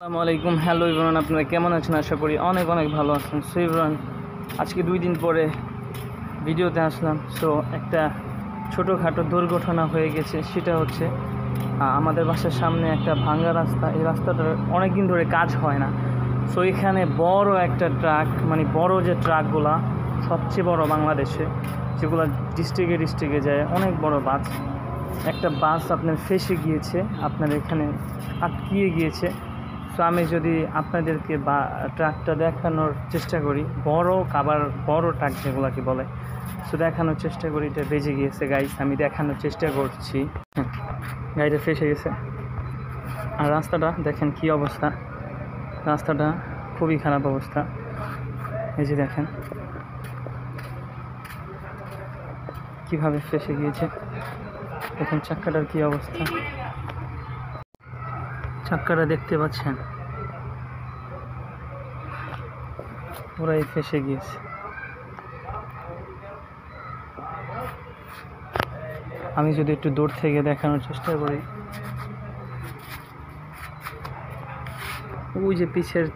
আসসালামু আলাইকুম। Hello everyone, আপনারা কেমন আছেন? আশা করি অনেক ভালো আছেন। সো ইভরান, আজকে 2 দিন পরে ভিডিওতে আসলাম। সো একটা ছোটোখাটো দুর্ঘটনা হয়ে গেছে। সেটা হচ্ছে আমাদের বাসার সামনে একটা ভাঙ্গা রাস্তা। এই রাস্তাটার অনেক দিন ধরে কাজ হয় না। সো এখানে বড় একটা ট্রাক, মানে বড় যে ট্রাকগুলা সবচেয়ে বড় বাংলাদেশে, যেগুলো ডিস্ট্রিক্টে যায়, অনেক বড় বাস, একটা বাস আপনার ফেসে গিয়েছে, আপনার এখানে আটকিয়ে গিয়েছে। সো আমি যদি আপনাদেরকে ট্রাকটা দেখানোর চেষ্টা করি, বড় ট্রাক যেগুলোকে বলে, সো দেখানোর চেষ্টা করি। এটা বেজে গিয়েছে গাইস, আমি দেখানোর চেষ্টা করছি। গাড়িটা ফেসে গেছে। আর রাস্তাটা দেখেন কি অবস্থা, রাস্তাটা খুবই খারাপ অবস্থা। এই যে দেখেন কিভাবে ফেসে গিয়েছে, দেখেন চাক্কাটার কি অবস্থা, চাক্কাটা দেখতে পাচ্ছেন পুরাই ফেসে গিয়েছে। আমি যদি একটু দূর থেকে দেখানোর চেষ্টা করি, ওই যে পিছের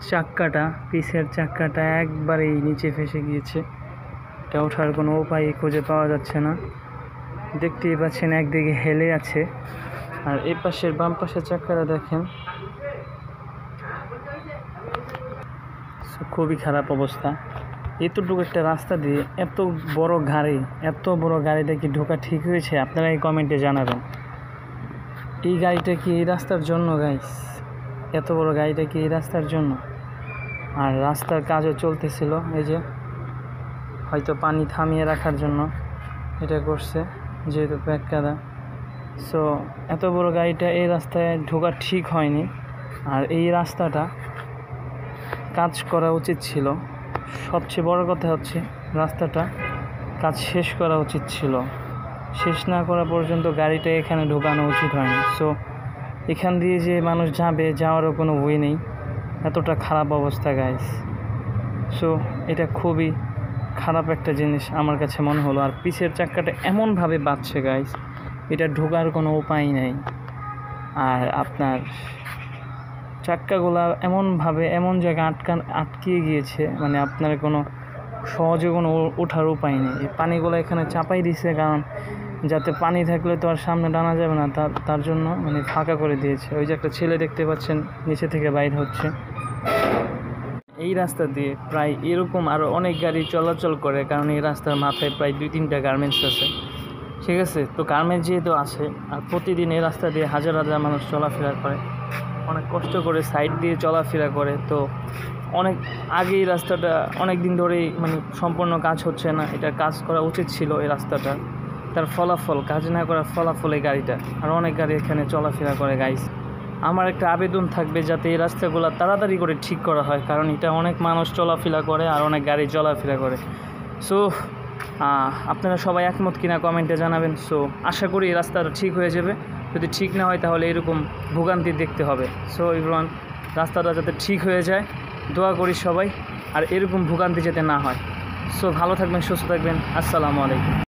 চাক্কাটা একবারেই নিচে ফেসে গিয়েছে। এটা ওঠার কোনো উপায় খুঁজে পাওয়া যাচ্ছে না। দেখতেই পাচ্ছেন একদিকে হেলে আছে, আর এই পাশের বাম পাশের চাক্কাটা দেখেন, খুবই খারাপ অবস্থা। এতটুকু একটা রাস্তা দিয়ে এত বড় গাড়িটা কি ঢোকা ঠিক হয়েছে? আপনারা এই কমেন্টে জানাবেন। এই গাড়িটা কি এই রাস্তার জন্য গাইস? এত বড় গাড়িটা কি এই রাস্তার জন্য? আর রাস্তার কাজও চলতেছিল, এই যে হয়তো পানি থামিয়ে রাখার জন্য এটা করছে, যেহেতু ব্যাক কাদা। সো এত বড় গাড়িটা এই রাস্তায় ঢোকা ঠিক হয়নি। আর এই রাস্তাটা কাজ করা উচিত ছিল। সবচেয়ে বড় কথা হচ্ছে রাস্তাটা কাজ শেষ করা উচিত ছিল। শেষ না করা পর্যন্ত গাড়িটা এখানে ঢোকানো উচিত হয়নি। সো এখান দিয়ে যে মানুষ যাওয়ারও কোনো ওয়ে নেই, এতটা খারাপ অবস্থা গাইস। সো এটা খুবই খারাপ একটা জিনিস আমার কাছে মনে হলো। আর পিছের চাক্কাটা এমনভাবে বাজছে গাইস, এটা ঢোকার কোনো উপায় নেই। আর আপনার চাক্কাগুলা এমন জায়গায় আটকিয়ে গিয়েছে, মানে আপনার কোনো সহজে কোনো ওঠার উপায় নেই। এই পানিগুলো এখানে চাপাই দিয়েছে, কারণ যাতে পানি থাকলে তো আর সামনে টানা যাবে না, তার জন্য মানে ফাঁকা করে দিয়েছে। ওই যে একটা ছেলে দেখতে পাচ্ছেন নিচে থেকে বাইর হচ্ছে। এই রাস্তা দিয়ে প্রায় এরকম আরও অনেক গাড়ি চলাচল করে, কারণ এই রাস্তার মাথায় প্রায় 2-3টা গার্মেন্টস আছে, ঠিক আছে? তো গার্মেন্টস যেহেতু আছে, আর প্রতিদিন এই রাস্তা দিয়ে হাজার মানুষ চলাফেরা করে, অনেক কষ্ট করে সাইড দিয়ে চলাফেরা করে। তো অনেক আগে এই রাস্তাটা অনেক দিন ধরেই মানে সম্পূর্ণ কাজ হচ্ছে না। এটা কাজ করা উচিত ছিল এই রাস্তাটা। তার ফলাফল, কাজ না করার ফলাফল এই গাড়িটা। আর অনেক গাড়ি এখানে চলাফেরা করে গাইস। আমার একটা আবেদন থাকবে যাতে এই রাস্তাগুলো তাড়াতাড়ি করে ঠিক করা হয়, কারণ এটা অনেক মানুষ চলাফেরা করে আর অনেক গাড়ি চলাফেরা করে। সো আপনারা সবাই একমত কিনা কমেন্টে জানাবেন। সো আশা করি এই রাস্তাটা ঠিক হয়ে যাবে। যদি ঠিক না হয় তাহলে এরকম ভোগান্তি দেখতে হবে। সো এভরিওয়ান, রাস্তাটা যাতে ঠিক হয়ে যায় দোয়া করি সবাই, আর এরকম ভোগান্তি যাতে না হয়। সো ভালো থাকবেন, সুস্থ থাকবেন। আসসালামু আলাইকুম।